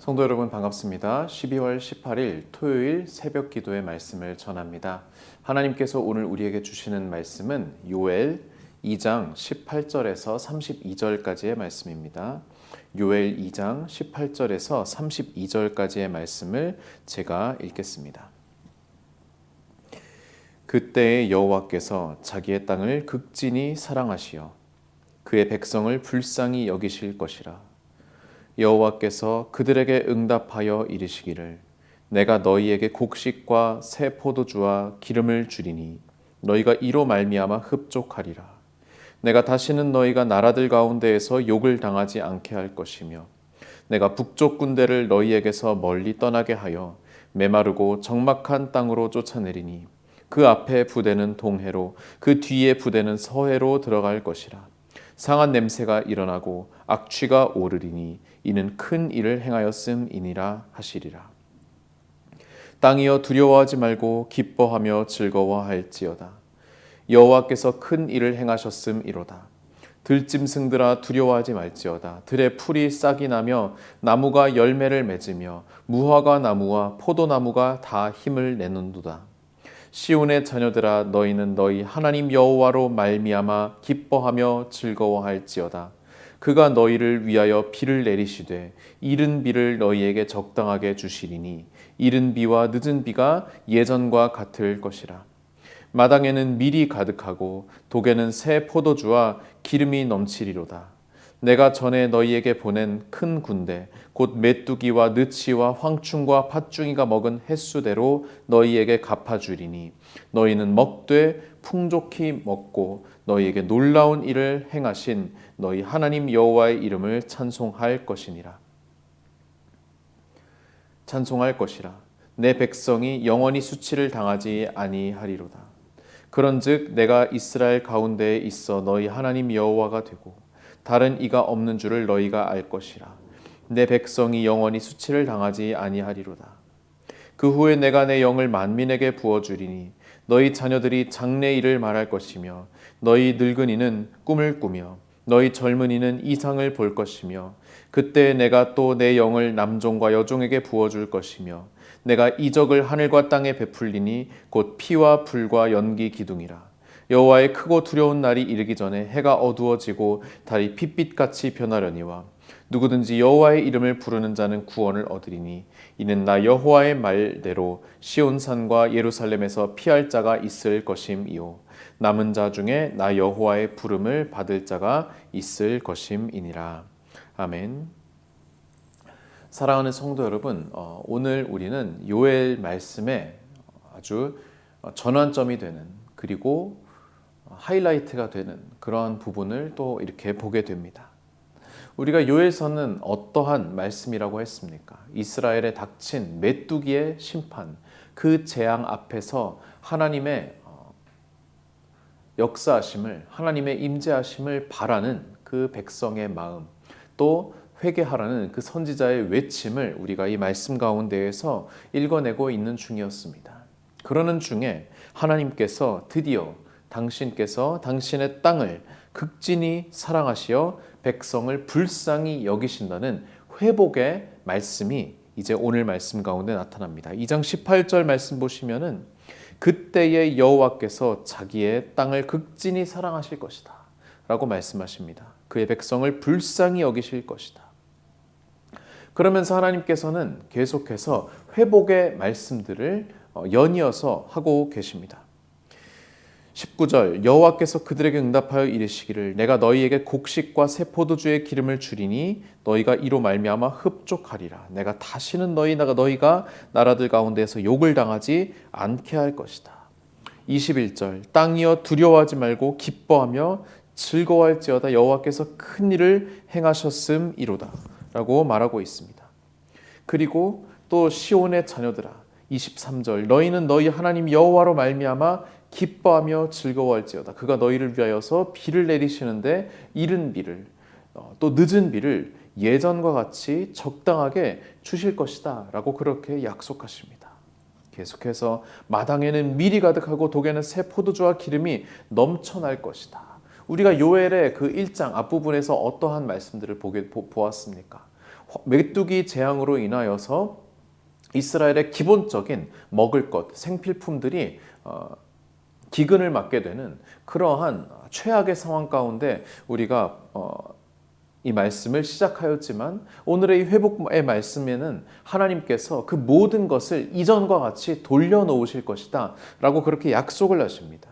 성도 여러분 반갑습니다. 12월 18일 토요일 새벽 기도의 말씀을 전합니다. 하나님께서 오늘 우리에게 주시는 말씀은 요엘 2장 18절에서 32절까지의 말씀입니다. 요엘 2장 18절에서 32절까지의 말씀을 제가 읽겠습니다. 그때의 여호와께서 자기의 땅을 극진히 사랑하시어 그의 백성을 불쌍히 여기실 것이라. 여호와께서 그들에게 응답하여 이르시기를 내가 너희에게 곡식과 새 포도주와 기름을 주리니 너희가 이로 말미암아 흡족하리라. 내가 다시는 너희가 나라들 가운데에서 욕을 당하지 않게 할 것이며 내가 북쪽 군대를 너희에게서 멀리 떠나게 하여 메마르고 적막한 땅으로 쫓아내리니 그 앞에 부대는 동해로 그 뒤에 부대는 서해로 들어갈 것이라. 상한 냄새가 일어나고 악취가 오르리니 이는 큰 일을 행하였음이니라 하시리라. 땅이여 두려워하지 말고 기뻐하며 즐거워할지어다. 여호와께서 큰 일을 행하셨음이로다. 들짐승들아 두려워하지 말지어다. 들의 풀이 싹이 나며 나무가 열매를 맺으며 무화과 나무와 포도나무가 다 힘을 내는도다. 시온의 자녀들아 너희는 너희 하나님 여호와로 말미암아 기뻐하며 즐거워할지어다. 그가 너희를 위하여 비를 내리시되 이른 비를 너희에게 적당하게 주시리니 이른 비와 늦은 비가 예전과 같을 것이라. 마당에는 밀이 가득하고 독에는 새 포도주와 기름이 넘치리로다. 내가 전에 너희에게 보낸 큰 군대 곧 메뚜기와 느치와 황충과 팥중이가 먹은 횟수대로 너희에게 갚아주리니 너희는 먹되 풍족히 먹고 너희에게 놀라운 일을 행하신 너희 하나님 여호와의 이름을 찬송할 것이니라. 찬송할 것이라. 내 백성이 영원히 수치를 당하지 아니하리로다. 그런즉 내가 이스라엘 가운데에 있어 너희 하나님 여호와가 되고 다른 이가 없는 줄을 너희가 알 것이라. 내 백성이 영원히 수치를 당하지 아니하리로다. 그 후에 내가 내 영을 만민에게 부어주리니 너희 자녀들이 장래 일을 말할 것이며 너희 늙은이는 꿈을 꾸며 너희 젊은이는 이상을 볼 것이며 그때 내가 또 내 영을 남종과 여종에게 부어줄 것이며 내가 이적을 하늘과 땅에 베풀리니 곧 피와 불과 연기 기둥이라. 여호와의 크고 두려운 날이 이르기 전에 해가 어두워지고 달이 핏빛같이 변하려니와 누구든지 여호와의 이름을 부르는 자는 구원을 얻으리니 이는 나 여호와의 말대로 시온산과 예루살렘에서 피할 자가 있을 것임이요 남은 자 중에 나 여호와의 부름을 받을 자가 있을 것임이니라. 아멘. 사랑하는 성도 여러분, 오늘 우리는 요엘 말씀에 아주 전환점이 되는 그리고 하이라이트가 되는 그런 부분을 또 이렇게 보게 됩니다. 우리가 요엘서는 어떠한 말씀이라고 했습니까? 이스라엘에 닥친 메뚜기의 심판, 그 재앙 앞에서 하나님의 역사하심을, 하나님의 임재하심을 바라는 그 백성의 마음, 또 회개하라는 그 선지자의 외침을 우리가 이 말씀 가운데에서 읽어내고 있는 중이었습니다. 그러는 중에 하나님께서 드디어 당신께서 당신의 땅을 극진히 사랑하시어 백성을 불쌍히 여기신다는 회복의 말씀이 이제 오늘 말씀 가운데 나타납니다. 2장 18절 말씀 보시면은 그때의 여호와께서 자기의 땅을 극진히 사랑하실 것이다 라고 말씀하십니다. 그의 백성을 불쌍히 여기실 것이다. 그러면서 하나님께서는 계속해서 회복의 말씀들을 연이어서 하고 계십니다. 19절 여호와께서 그들에게 응답하여 이르시기를 내가 너희에게 곡식과 새 포도주의 기름을 주리니 너희가 이로 말미암아 흡족하리라. 내가 다시는 너희가 나라들 가운데에서 욕을 당하지 않게 할 것이다. 21절 땅이여 두려워하지 말고 기뻐하며 즐거워할지어다. 여호와께서 큰 일을 행하셨음이로다 라고 말하고 있습니다. 그리고 또 시온의 자녀들아 23절 너희는 너희 하나님 여호와로 말미암아 기뻐하며 즐거워할지어다. 그가 너희를 위하여서 비를 내리시는데 이른 비를 또 늦은 비를 예전과 같이 적당하게 주실 것이다 라고 그렇게 약속하십니다. 계속해서 마당에는 밀이 가득하고 독에는 새 포도주와 기름이 넘쳐날 것이다. 우리가 요엘의 그 1장 앞부분에서 어떠한 말씀들을 보았습니까? 메뚜기 재앙으로 인하여서 이스라엘의 기본적인 먹을 것, 생필품들이 기근을 맞게 되는 그러한 최악의 상황 가운데 우리가 이 말씀을 시작하였지만 오늘의 이 회복의 말씀에는 하나님께서 그 모든 것을 이전과 같이 돌려놓으실 것이다 라고 그렇게 약속을 하십니다.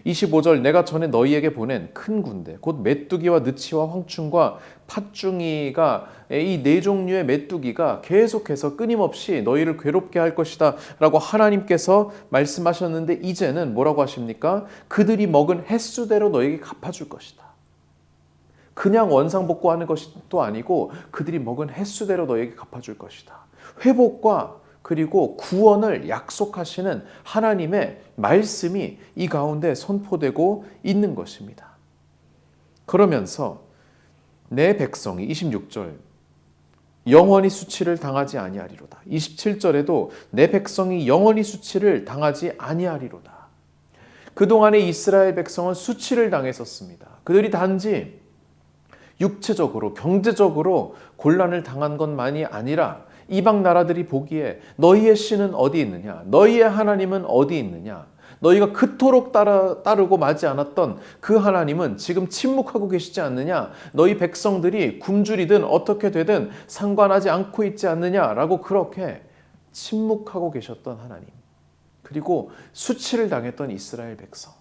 25절 내가 전에 너희에게 보낸 큰 군대 곧 메뚜기와 느치와 황충과 팥중이가 이 네 종류의 메뚜기가 계속해서 끊임없이 너희를 괴롭게 할 것이다 라고 하나님께서 말씀하셨는데 이제는 뭐라고 하십니까? 그들이 먹은 횟수대로 너희에게 갚아줄 것이다. 그냥 원상복구하는 것이 또 아니고 그들이 먹은 횟수대로 너희에게 갚아줄 것이다. 회복과 그리고 구원을 약속하시는 하나님의 말씀이 이 가운데 선포되고 있는 것입니다. 그러면서 내 백성이 26절 영원히 수치를 당하지 아니하리로다. 27절에도 내 백성이 영원히 수치를 당하지 아니하리로다. 그동안의 이스라엘 백성은 수치를 당했었습니다. 그들이 단지 육체적으로 경제적으로 곤란을 당한 것만이 아니라 이방 나라들이 보기에 너희의 신은 어디 있느냐? 너희의 하나님은 어디 있느냐? 너희가 그토록 따르고 마지 않았던 그 하나님은 지금 침묵하고 계시지 않느냐? 너희 백성들이 굶주리든 어떻게 되든 상관하지 않고 있지 않느냐라고 그렇게 침묵하고 계셨던 하나님. 그리고 수치를 당했던 이스라엘 백성.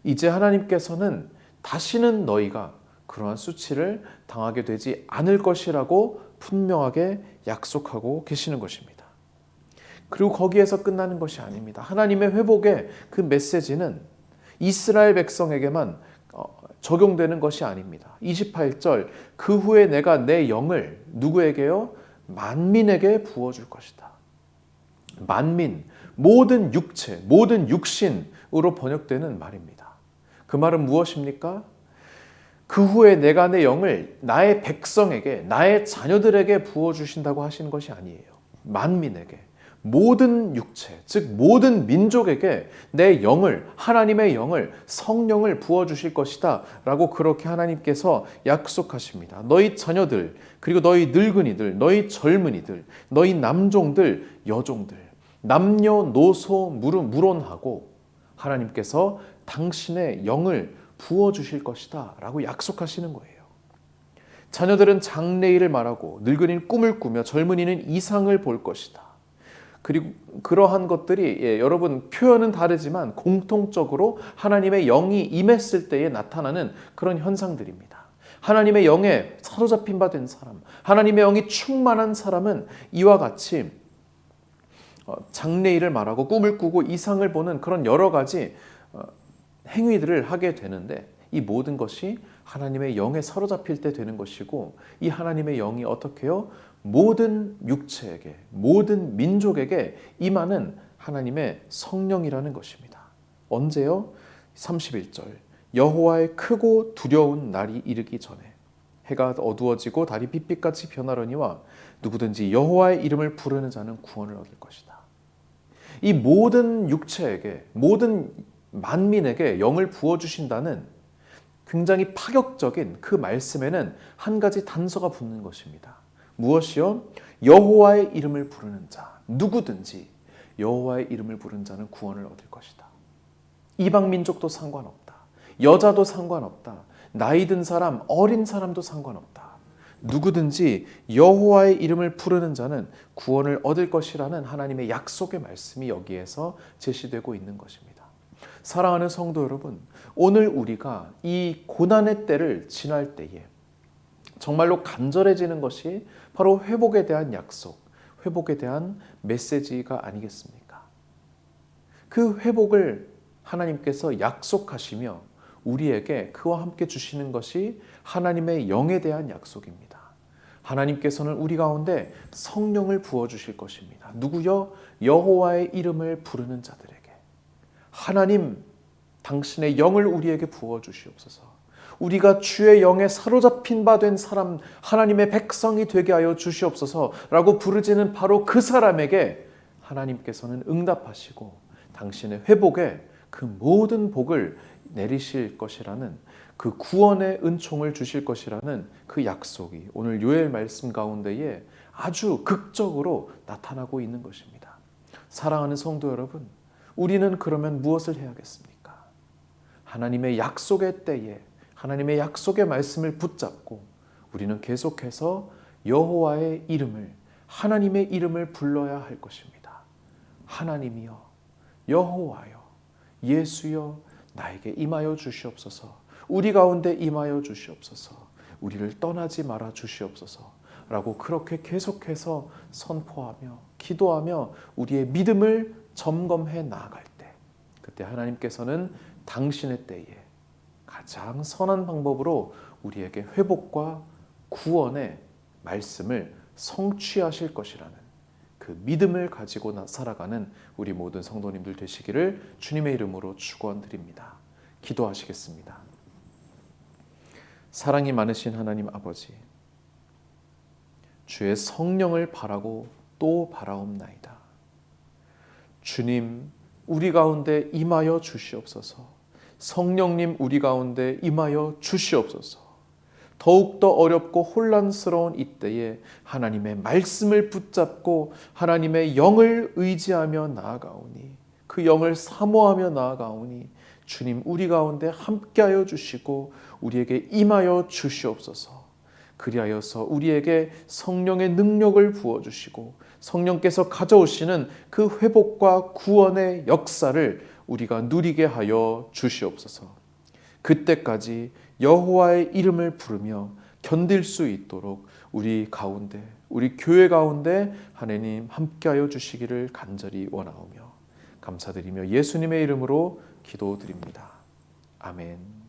이제 하나님께서는 다시는 너희가 그러한 수치를 당하게 되지 않을 것이라고 분명하게 약속하고 계시는 것입니다. 그리고 거기에서 끝나는 것이 아닙니다. 하나님의 회복의 그 메시지는 이스라엘 백성에게만 적용되는 것이 아닙니다. 28절 그 후에 내가 내 영을 누구에게요? 만민에게 부어줄 것이다. 만민, 모든 육체, 모든 육신으로 번역되는 말입니다. 그 말은 무엇입니까? 그 후에 내가 내 영을 나의 백성에게, 나의 자녀들에게 부어주신다고 하시는 것이 아니에요. 만민에게, 모든 육체, 즉 모든 민족에게 내 영을, 하나님의 영을, 성령을 부어주실 것이다 라고 그렇게 하나님께서 약속하십니다. 너희 자녀들, 그리고 너희 늙은이들, 너희 젊은이들, 너희 남종들, 여종들, 남녀노소 무론하고 하나님께서 당신의 영을 부어주실 것이다 라고 약속하시는 거예요. 자녀들은 장래일을 말하고 늙은이는 꿈을 꾸며 젊은이는 이상을 볼 것이다. 그리고 그러한 것들이 여러분 표현은 다르지만 공통적으로 하나님의 영이 임했을 때에 나타나는 그런 현상들입니다. 하나님의 영에 사로잡힌 바 된 사람, 하나님의 영이 충만한 사람은 이와 같이 장래일을 말하고 꿈을 꾸고 이상을 보는 그런 여러 가지 행위들을 하게 되는데 이 모든 것이 하나님의 영에 사로잡힐 때 되는 것이고 이 하나님의 영이 어떻게 해요? 모든 육체에게, 모든 민족에게 임하는 하나님의 성령이라는 것입니다. 언제요? 31절 여호와의 크고 두려운 날이 이르기 전에 해가 어두워지고 달이 빛빛같이 변하려니와 누구든지 여호와의 이름을 부르는 자는 구원을 얻을 것이다. 이 모든 육체에게, 모든 만민에게 영을 부어주신다는 굉장히 파격적인 그 말씀에는 한 가지 단서가 붙는 것입니다. 무엇이요? 여호와의 이름을 부르는 자, 누구든지 여호와의 이름을 부르는 자는 구원을 얻을 것이다. 이방 민족도 상관없다. 여자도 상관없다. 나이 든 사람, 어린 사람도 상관없다. 누구든지 여호와의 이름을 부르는 자는 구원을 얻을 것이라는 하나님의 약속의 말씀이 여기에서 제시되고 있는 것입니다. 사랑하는 성도 여러분, 오늘 우리가 이 고난의 때를 지날 때에 정말로 간절해지는 것이 바로 회복에 대한 약속, 회복에 대한 메시지가 아니겠습니까? 그 회복을 하나님께서 약속하시며 우리에게 그와 함께 주시는 것이 하나님의 영에 대한 약속입니다. 하나님께서는 우리 가운데 성령을 부어주실 것입니다. 누구요? 여호와의 이름을 부르는 자들에게. 하나님, 당신의 영을 우리에게 부어주시옵소서. 우리가 주의 영에 사로잡힌 바 된 사람, 하나님의 백성이 되게 하여 주시옵소서라고 부르짖는 바로 그 사람에게 하나님께서는 응답하시고 당신의 회복에 그 모든 복을 내리실 것이라는 그 구원의 은총을 주실 것이라는 그 약속이 오늘 요엘 말씀 가운데에 아주 극적으로 나타나고 있는 것입니다. 사랑하는 성도 여러분, 우리는 그러면 무엇을 해야겠습니까? 하나님의 약속의 때에 하나님의 약속의 말씀을 붙잡고 우리는 계속해서 여호와의 이름을, 하나님의 이름을 불러야 할 것입니다. 하나님이여, 여호와여, 예수여, 나에게 임하여 주시옵소서. 우리 가운데 임하여 주시옵소서. 우리를 떠나지 말아 주시옵소서. 라고 그렇게 계속해서 선포하며 기도하며 우리의 믿음을 점검해 나아갈 때, 그때 하나님께서는 당신의 때에 가장 선한 방법으로 우리에게 회복과 구원의 말씀을 성취하실 것이라는 그 믿음을 가지고 살아가는 우리 모든 성도님들 되시기를 주님의 이름으로 축원드립니다. 기도하시겠습니다. 사랑이 많으신 하나님 아버지, 주의 성령을 바라고 또 바라옵나이다. 주님, 우리 가운데 임하여 주시옵소서. 성령님, 우리 가운데 임하여 주시옵소서. 더욱더 어렵고 혼란스러운 이때에 하나님의 말씀을 붙잡고 하나님의 영을 의지하며 나아가오니, 그 영을 사모하며 나아가오니 주님, 우리 가운데 함께하여 주시고 우리에게 임하여 주시옵소서. 그리하여서 우리에게 성령의 능력을 부어주시고 성령께서 가져오시는 그 회복과 구원의 역사를 우리가 누리게 하여 주시옵소서. 그때까지 여호와의 이름을 부르며 견딜 수 있도록 우리 가운데, 우리 교회 가운데 하나님 함께하여 주시기를 간절히 원하오며 감사드리며 예수님의 이름으로 기도드립니다. 아멘.